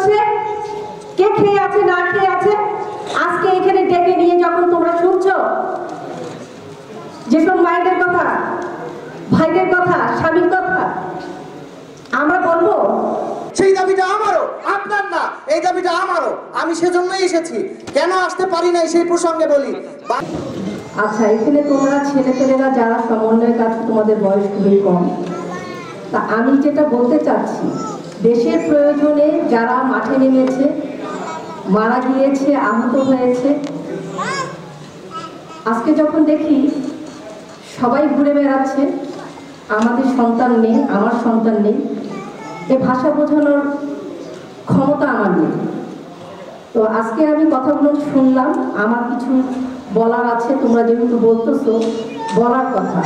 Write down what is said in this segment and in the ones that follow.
করছে, কে খেয়ে আছে না খেয়ে আছে, আজকে এখানে ডেকে নিয়ে যখন তোমরা শুনছো যেসব মায়েদের কথা, ভাইদের কথা, স্বামীর কথা, আমরা বলবো সেই দাবিটা আমারও, আপনার না, এই দাবিটা আমারও। আমি সেজন্যই এসেছি। কেন আসতে পারি নাই সেই প্রসঙ্গে বলি। আচ্ছা, এখানে তোমরা ছেলেপেলেরা যারা সমন্বয় কাজ, তোমাদের বয়স খুবই কম। তা আমি যেটা বলতে চাচ্ছি, দেশের প্রয়োজনে যারা মাঠে নেমেছে, মারা গিয়েছে, আহত হয়েছে, আজকে যখন দেখি সবাই ঘুরে বেড়াচ্ছে, আমাদের সন্তান নেই, আমার সন্তান নেই, এ ভাষা বোঝানোর ক্ষমতা আমার নেই। তো আজকে আমি কথাগুলো শুনলাম, আমার কিছু বলার আছে, তোমরা যেহেতু বলতেছো বলার কথা।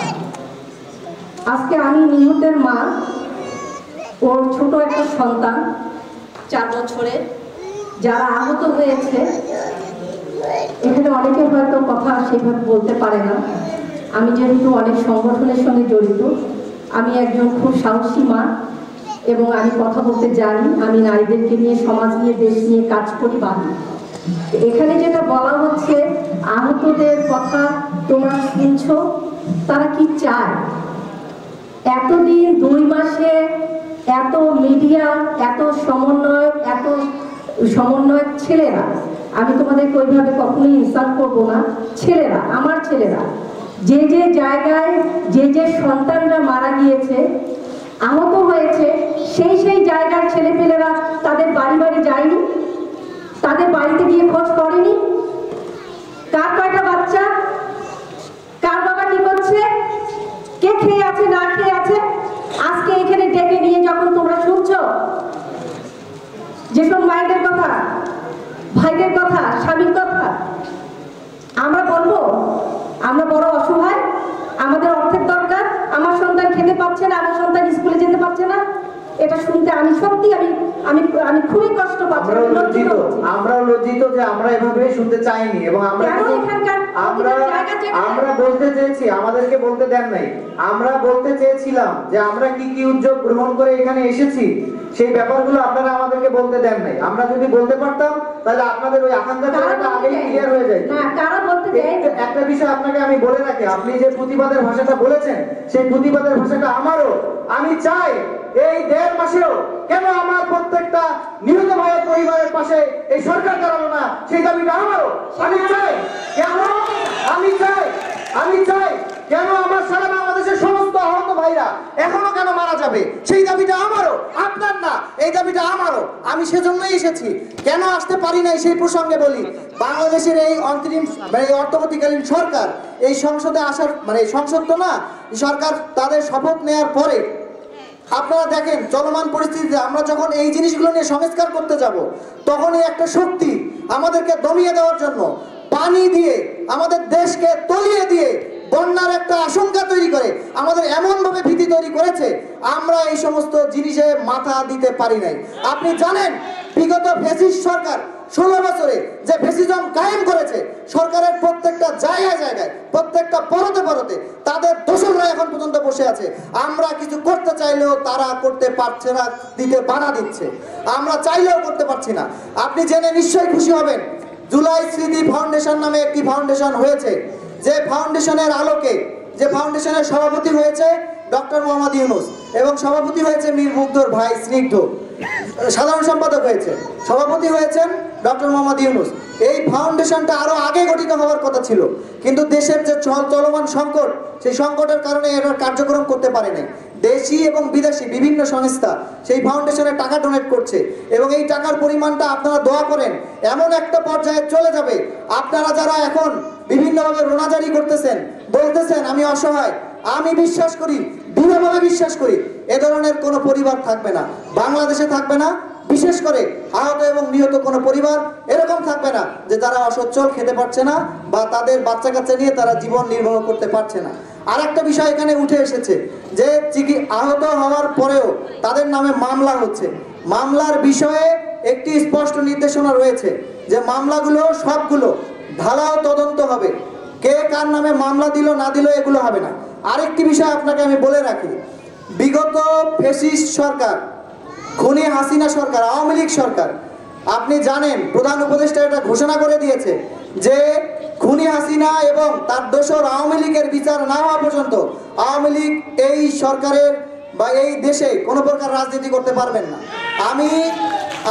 আজকে আমি নিহতের মা, ওর ছোট একটা সন্তান 4 বছরের, যারা আহত হয়েছে, এখানে অনেকে হয়তো কথা সেইভাবে বলতে পারে না। আমি যেহেতু অনেক সংগঠনের সঙ্গে জড়িত, আমি একজন খুব সাহসী মা এবং আমি কথা বলতে জানি। আমি নারীদেরকে নিয়ে, সমাজ নিয়ে, দেশ নিয়ে কাজ করি বাড়ি। এখানে যেটা বলা হচ্ছে, আহতদের কথা তোমরা শুনছো, তারা কি চায়? এতদিন 2 মাসে এত মিডিয়া, এত সমন্বয়ক ছেলেরা, আমি তোমাদেরকে ওইভাবে কখনোই ইনসাল্ট করবো না, ছেলেরা, আমার ছেলেরা, যে যে জায়গায় যে সন্তানরা মারা গিয়েছে, আহত হয়েছে, সেই জায়গার ছেলেপেলেরা তাদের বাড়ি বাড়ি যায়নি, তাদের বাড়িতে গিয়ে খোঁজ করেনি। কার কয়টা বাচ্চা, কার বাবা কি করছে, কে খেয়ে আছে না খেয়ে আছে, আজকে এখানে ডেকে নিয়ে যখন তোমরা শুনছো যেসব মায়েদের কথা, ভাইদের কথা, স্বামীর কথা, আমরা বলবো আমরা বড় অসহায়, আমাদের অর্থের দরকার, আমার সন্তান খেতে পাচ্ছে না, আমার সন্তান স্কুলে যেতে পারছে না। এটা শুনতে আমি সত্যি আমি খুবই কষ্ট পাচ্ছি। আমরা লজ্জিত যে আমরা এভাবে শুনতে চাইনি এবং আমরা বলতে চেয়েছি, আমাদেরকে বলতে দেন নাই। আমরা বলতে চেয়েছিলাম যে আমরা কি কি উদ্যোগ গ্রহণ করে এখানে এসেছি, সেই ব্যাপারগুলো আপনারা আমাদেরকে বলতে দেন নাই। আমরা যদি বলতে পারতাম তাহলে আপনাদের ওই আকাঙ্ক্ষাটা আগেই ক্লিয়ার হয়ে যায়। একটা বিষয় আপনাকে আমি বলে রাখি, আপনি যে প্রতিবাদের ভাষাটা বলেছেন, সেই প্রতিবাদের ভাষাটা আমারও। আমি চাই এই 1.5 মাসেও কেন আমার প্রত্যেকটা নিহত ভাইয়ের পরিবারের পাশে এই সরকার দাঁড়ালো না, সেই দাবিটা আমারও। আমি চাই কেন আমার সারা বাংলাদেশের সমস্ত আহত ভাইরা এখনো কেন মারা যাবে, সেই দাবিটা আমারও, আপনার না, এই দাবিটা আমারও। আমি সেজন্যই এসেছি। কেন আসতে পারি নাই সেই প্রসঙ্গে বলি। বাংলাদেশের এই অন্তরিম অন্তর্বর্তীকালীন সরকার এই সংসদে আসার, সংসদ তো না, সরকার তাদের শপথ নেওয়ার পরে আপনারা দেখেন চলমান পরিস্থিতিতে আমরা যখন এই জিনিসগুলো নিয়ে সংস্কার করতে যাব, তখনই একটা শক্তি আমাদেরকে দমিয়ে দেওয়ার জন্য পানি দিয়ে, আমাদের দেশকে তলিয়ে দিয়ে বন্যার একটা আশঙ্কা তৈরি করে আমাদের এমন ভাবে ভীতি তৈরি করেছে, আমরা এই সমস্ত জিনিসে মাথা দিতে পারি নাই। আপনি জানেন বিগত ফ্যাসিস্ট সরকার 16 বছরে যে ফ্যাসিজম কায়েম করেছে, সরকারের প্রত্যেকটা জায়গায় প্রত্যেকটা পরতে তাদের দোসররা এখন পর্যন্ত বসে আছে। আমরা কিছু করতে চাইলেও তারা করতে পারছে না, দিতে বাধা দিচ্ছে। আমরা চাইলেও করতে পারছি না। আপনি জেনে নিশ্চয়ই খুশি হবেন, জুলাই স্মৃতি ফাউন্ডেশন নামে একটি ফাউন্ডেশন হয়েছে, যে ফাউন্ডেশনের আলোকে, যে ফাউন্ডেশনের সভাপতি হয়েছে ডক্টর মোহাম্মদ ইউনূস এবং সভাপতি হয়েছে মীর মুগ্ধর ভাই স্নিগ্ধ, সাধারণ সম্পাদক হয়েছে, সভাপতি হয়েছেন ডক্টর মোহাম্মদ ইউনূস। এই ফাউন্ডেশনটা আরো আগে গঠিত হওয়ার কথা ছিল, কিন্তু দেশের যে চলমান সংকট, সেই সংকটের কারণে এর কার্যক্রম করতে পারে নাই। দেশি এবং বিদেশি বিভিন্ন সংস্থা সেই ফাউন্ডেশনে টাকা ডোনেট করছে এবং এই টাকার পরিমাণটা আপনারা দোয়া করেন এমন একটা পর্যায়ে চলে যাবে, আপনারা যারা এখন বিভিন্নভাবে রোনাজারি করতেছেন, বলতেছেন আমি অসহায়, আমি বিশ্বাস করি, দৃঢ়ভাবে বিশ্বাস করি, এ ধরনের কোনো পরিবার থাকবে না, বাংলাদেশে থাকবে না। বিশেষ করে আহত এবং নিহত কোনো পরিবার এরকম থাকবে না যে তারা অসচ্ছল, খেতে পারছে না বা তাদের বাচ্চা কাচ্চা নিয়ে তারা জীবন নির্বাহ করতে পারছে না। আর একটা বিষয় এখানে উঠে এসেছে যে আহত হওয়ার পরেও তাদের নামে মামলা হচ্ছে। মামলার বিষয়ে একটি স্পষ্ট নির্দেশনা রয়েছে যে মামলাগুলো সবগুলো ঢালাও তদন্ত হবে, কে কার নামে মামলা দিল না দিল এগুলো হবে না। আরেকটি বিষয় আপনাকে আমি বলে রাখি, বিগত ফ্যাসিস্ট সরকার খুনি হাসিনা সরকার, আওয়ামী লীগ সরকার। আপনি জানেন প্রধান উপদেষ্টা এটা ঘোষণা করে দিয়েছে যে খুনি হাসিনা এবং তার দোসর আওয়ামী লীগের বিচার না হওয়া পর্যন্ত আওয়ামী লীগ এই সরকারের বা এই দেশে কোনো প্রকার রাজনীতি করতে পারবেন না।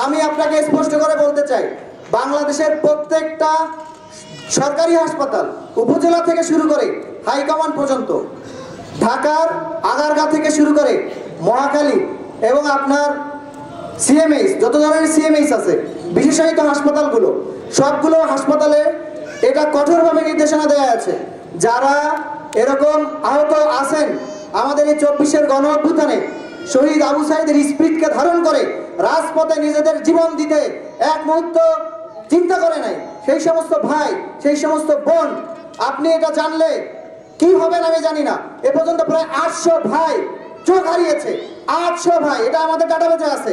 আমি আপনাকে স্পষ্ট করে বলতে চাই, বাংলাদেশের প্রত্যেকটা সরকারি হাসপাতাল উপজেলা থেকে শুরু করে হাইকমান্ড পর্যন্ত, ঢাকার আগারগাঁ থেকে শুরু করে মহাখালী এবং আপনার সিএমএইচ, যত ধরনের সিএমএইচ আছে, বিশেষায়িত হাসপাতালগুলো, সবগুলো হাসপাতালে এটা কঠোরভাবে নির্দেশনা দেওয়া আছে, যারা এরকম আহত আছেন আমাদের এই 24-এর গণ অভ্যুত্থানে শহীদ আবু সাইদের স্পিরিটকে ধারণ করে রাজপথে নিজেদের জীবন দিতে এক মুহূর্ত চিন্তা করে নাই, সেই সমস্ত ভাই, সেই সমস্ত বোন, আপনি এটা জানলে কি হবেন আমি জানি না। এ পর্যন্ত প্রায় 800 ভাই চোখ হারিয়েছে, 800 ভাই, এটা আমাদের ডাটাবেজে আছে,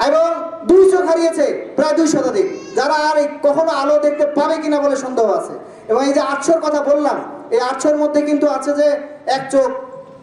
এবং 2 চোখ হারিয়েছে প্রায় 2 শতাধিক, যারা আর কখনো আলো দেখতে পাবে কিনা বলে সন্দেহ আছে। এবং এই যে 800-র কথা বললাম, এই 800-র মধ্যে কিন্তু আছে যে এক চোখ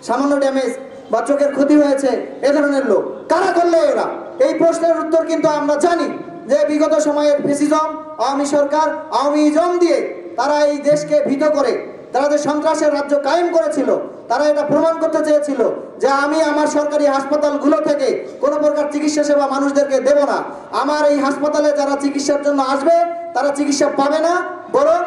সামান্য ড্যামেজ বা চোখের ক্ষতি হয়েছে, এ ধরনের লোক কারা করলে এরা? এই প্রশ্নের উত্তর কিন্তু আমরা জানি যে বিগত সময়ের ফ্যাসিজম, আওয়ামী সরকার, আওয়ামীজম দিয়ে তারা এই দেশকে ভীত করে, তারা যে সন্ত্রাসের রাজ্য কায়েম করেছিল, তারা এটা প্রমাণ করতে চেয়েছিল যে আমি আমার সরকারি হাসপাতালগুলো থেকে কোনো প্রকার চিকিৎসা সেবা মানুষদেরকে দেব না। আমার এই হাসপাতালে যারা চিকিৎসার জন্য আসবে তারা চিকিৎসা পাবে না, বরং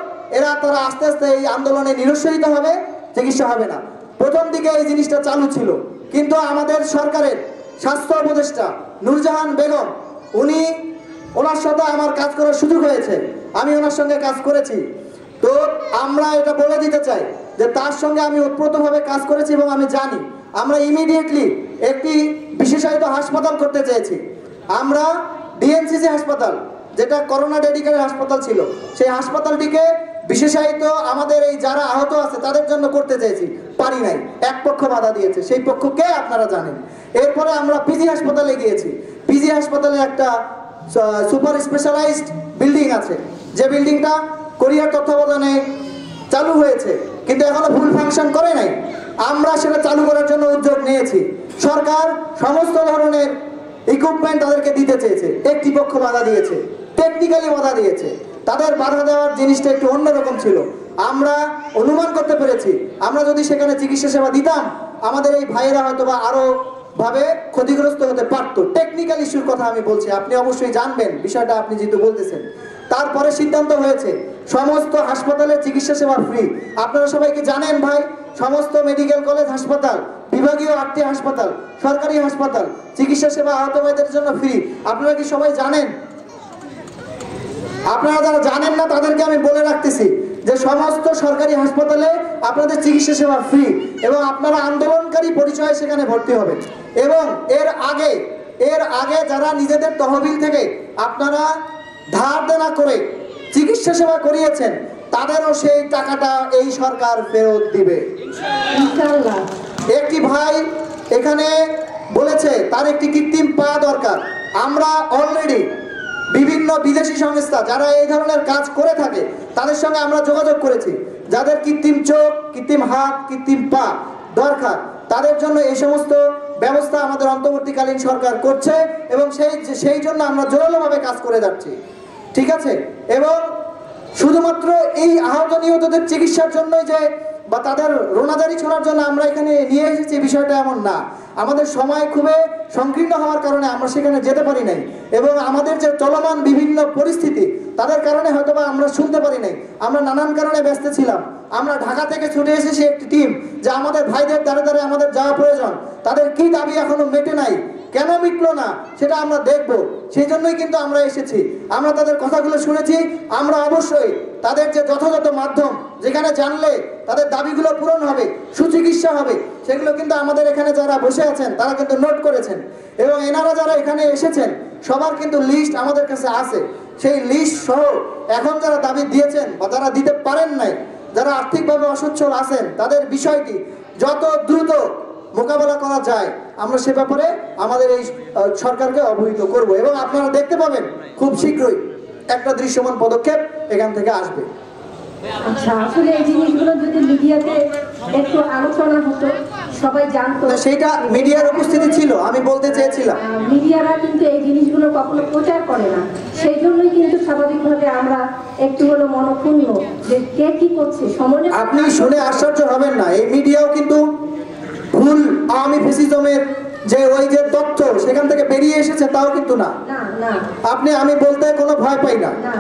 তারা আস্তে আস্তে এই আন্দোলনে নিরুৎসাহিত হবে, চিকিৎসা হবে না। প্রথম দিকে এই জিনিসটা চালু ছিল, কিন্তু আমাদের সরকারের স্বাস্থ্য উপদেষ্টা নূরজাহান বেগম, ওনার সাথে আমার কাজ করার সুযোগ হয়েছে, আমি ওনার সঙ্গে কাজ করেছি। তো আমরা এটা বলে দিতে চাই যে তার সঙ্গে আমি ওতপ্রোতভাবে কাজ করেছি এবং আমি জানি আমরা ইমিডিয়েটলি একটি বিশেষায়িত হাসপাতাল করতে চেয়েছি। আমরা ডিএনসিসি হাসপাতাল, যেটা করোনা ডেডিকেটেড হাসপাতাল ছিল, সেই হাসপাতালটিকে বিশেষায়িত আমাদের এই যারা আহত আছে তাদের জন্য করতে চেয়েছি, পারি নাই, এক পক্ষ বাধা দিয়েছে, সেই পক্ষকে আপনারা জানেন। এরপরে আমরা পিজি হাসপাতালে গিয়েছি। পিজি হাসপাতালে একটা সুপার স্পেশালাইজড বিল্ডিং আছে, যে বিল্ডিংটা কোরিয়ার তত্ত্বাবধানে চালু হয়েছে, কিন্তু এখনো ফুল ফাংশন করে নাই। আমরা সেটা চালু করার জন্য উদ্যোগ নিয়েছি। সরকার সমস্ত ধরনের ইকুইপমেন্ট তাদেরকে দিতে চেয়েছে, একটি পক্ষ বাধা দিয়েছে, টেকনিক্যালি বাধা দিয়েছে। তাদের বাধা দেওয়ার জিনিসটা একটু অন্যরকম ছিল। আমরা অনুমান করতে পেরেছি আমরা যদি সেখানে চিকিৎসা সেবা দিতাম, আমাদের এই ভাইয়েরা হয়তো বা আরো ভাবে ক্ষতিগ্রস্ত হতে পারতো। টেকনিক্যাল ইস্যুর কথা আমি বলছি, আপনি অবশ্যই জানবেন বিষয়টা, আপনি যেহেতু বলতেছেন। তারপরে সিদ্ধান্ত হয়েছে সমস্ত হাসপাতালে চিকিৎসা সেবা ফ্রি। আপনারা সবাই কি জানেন ভাই, সমস্ত মেডিকেল কলেজ হাসপাতাল, বিভাগীয় 8টি হাসপাতাল, সরকারি হাসপাতাল, চিকিৎসা সেবা আহত ভাইদের জন্য ফ্রি। আপনারা কি সবাই জানেন? আপনারা যারা জানেন না তাদেরকে আমি বলে রাখতেছি যে সমস্ত সরকারি হাসপাতালে আপনাদের চিকিৎসা সেবা ফ্রি, এবং আপনারা আন্দোলনকারী পরিচয়ে সেখানে ভর্তি হবেন। এবং এর আগে যারা নিজেদের তহবিল থেকে আপনারা ধার দেনা করে চিকিৎসা সেবা করিয়েছেন, তাদেরও সেই টাকাটা এই সরকার ফেরত দিবে ইনশাআল্লাহ। একটি ভাই এখানে বলেছে তার একটি কৃত্রিম পা দরকার। আমরা অলরেডি বিভিন্ন বিদেশি সংস্থা যারা এই ধরনের কাজ করে থাকে তাদের সঙ্গে আমরা যোগাযোগ করেছি। যাদের কৃত্রিম চোখ, কৃত্রিম হাত, কৃত্রিম পা দরকার, তাদের জন্য এই সমস্ত ব্যবস্থা আমাদের অন্তর্বর্তীকালীন সরকার করছে, এবং সেই জন্য আমরা জোরালোভাবে কাজ করে যাচ্ছি, ঠিক আছে। এবং শুধুমাত্র এই আহত নিহতদের চিকিৎসার জন্যই যে বা তাদের রোনাজারি ছোড়ার জন্য আমরা এখানে নিয়ে এসেছি, বিষয়টা এমন না। আমাদের সময় খুবই সংকীর্ণ হওয়ার কারণে আমরা সেখানে যেতে পারি নাই, এবং আমাদের যে চলমান বিভিন্ন পরিস্থিতি তাদের কারণে হয়তোবা আমরা শুনতে পারি নাই। আমরা নানান কারণে ব্যস্ত ছিলাম। আমরা ঢাকা থেকে ছুটে এসেছি একটি টিম, যে আমাদের ভাইদের দ্বারে দ্বারে আমাদের যাওয়া প্রয়োজন, তাদের কি দাবি এখনো মেটে নাই, কেন মিটলো না সেটা আমরা দেখব। সেই জন্যই কিন্তু আমরা এসেছি। আমরা তাদের কথাগুলো শুনেছি। আমরা অবশ্যই তাদের যে যথাযথ মাধ্যম, যেখানে জানলে তাদের দাবিগুলো পূরণ হবে, সুচিকিৎসা হবে, সেগুলো কিন্তু আমাদের এখানে যারা বসে আছেন তারা কিন্তু নোট করেছেন, এবং এনারা যারা এখানে এসেছেন সবার কিন্তু লিস্ট আমাদের কাছে আছে। সেই লিস্ট সহ এখন যারা দাবি দিয়েছেন বা যারা দিতে পারেন নাই, যারা আর্থিকভাবে অসচ্ছল আছেন, তাদের বিষয়টি যত দ্রুত মোকাবেলা করা যায় আমরা সে ব্যাপারে আমাদের এই সরকারকে অবহিত করব, এবং আপনারা দেখতে পাবেন খুব শীঘ্রই একটা দৃশ্যমান পদক্ষেপ এখান থেকে আসবে। আচ্ছা, আসলে এই জিনিসগুলো যদি মিডিয়াতে একটু আলোচনা হতো, সবাই জানতো। না, সেইটা মিডিয়ার উপস্থিতি ছিল, আমি বলতে চেয়েছিলাম। মিডিয়ারা কিন্তু এই জিনিসগুলো কখনো প্রচার করে না, সেই জন্যই কিন্তু স্বাভাবিকভাবে আমরা একটু হলো মনক্ষুণ্ণ যে কে কি করছে। সময় আপনি শুনে আশ্চর্য হবেন না, এই মিডিয়াও কিন্তু ভুল আওয়ামী ফ্যাসিজমের যে ওই যে তথ্য সেখান থেকে বেরিয়ে এসেছে তাও কিন্তু না। না না আমি বলতে কোনো ভয় পাই না। না,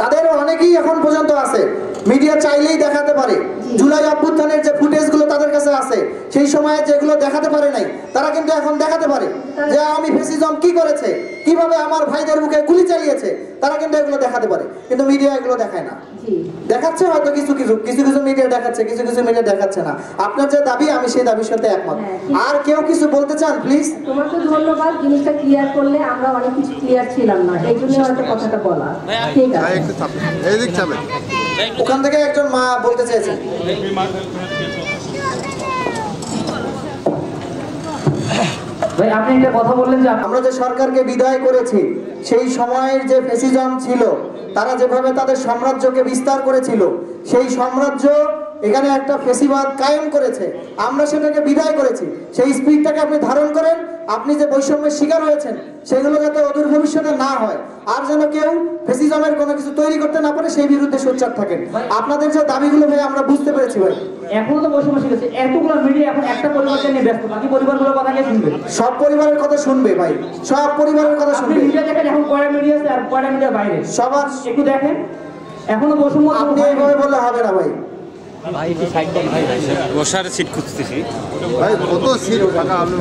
তাদেরও অনেকেই এখন পর্যন্ত আছে, মিডিয়া চাইলেই দেখাতে পারে। জুলাই অভ্যুত্থানের যে ফুটেজগুলো তাদের কাছে আছে, সেই সময়ে যেগুলো দেখাতে পারে নাই তারা কিন্তু এখন দেখাতে পারে যে আওয়ামী ফ্যাসিজম কি করেছে, কিভাবে আমার ভাইদের বুকে গুলি চালিয়েছে, তারা কিন্তু এগুলো দেখাতে পারে। কিন্তু মিডিয়া এগুলো দেখায় না। দেখাচ্ছে হয়তো কিছু কিছু মিডিয়া দেখাচ্ছে, কিছু কিছু মিডিয়া দেখাচ্ছে না। আপনার যে দাবি আমি সেই দাবির সাথে একমত। আর কেউ কিছু বলতে চান প্লিজ? তোমাকে ধন্যবাদ, জিনিসটা ক্লিয়ার করলে আমরা অনেক কিছু ক্লিয়ার ছিলাম না, এই জন্য হয়তো কথাটা বলা। ঠিক আছে, ওখান থেকে একজন মা বলতে চেয়েছেন। ভাই আপনি একটা কথা বললেন যে আমরা যে সরকারকে বিদায় করেছি, সেই সময়ের যে ফ্যাসিজম ছিল, তারা যেভাবে তাদের সাম্রাজ্যকে বিস্তার করেছিল, সেই সাম্রাজ্য এখানে একটা ফ্যাসিবাদ কায়েম করেছে, আমরা সেটাকে বিদায় করেছি। সেই স্পিরিটটাকে আপনি ধারণ করেন, আপনি যে বৈষম্যের শিকার হয়েছেন সেগুলো যাতে অদূর ভবিষ্যতে না হয়, আর যেন কেউ ফ্যাসিজমের কোনো কিছু তৈরি করতে না পারে, সেই বিরুদ্ধে সোচ্চার থাকেন। আপনাদের যে দাবিগুলো ভাই আমরা বুঝতে পেরেছি ভাই। এখনো তো বৈষম্য শিখেছে, এতগুলো মিডিয়া এখন একটা পরিবারকে নিয়ে ব্যস্ত, বাকি পরিবারগুলোর কথা কে শুনবে? সব পরিবারের কথা শুনবে ভাই, সব পরিবারের কথা আপনি শুনবে। মিডিয়া দেখেন এখন কয়টা মিডিয়া আছে আর কয়টা মিডিয়া বাইরে, সবার একটু দেখেন। এখনো বৈষম্য আপনি এইভাবে বললে হবে না ভাই। বসার সিট খুঁজতেছি ভাই কত সিট ফাঁকা আপনি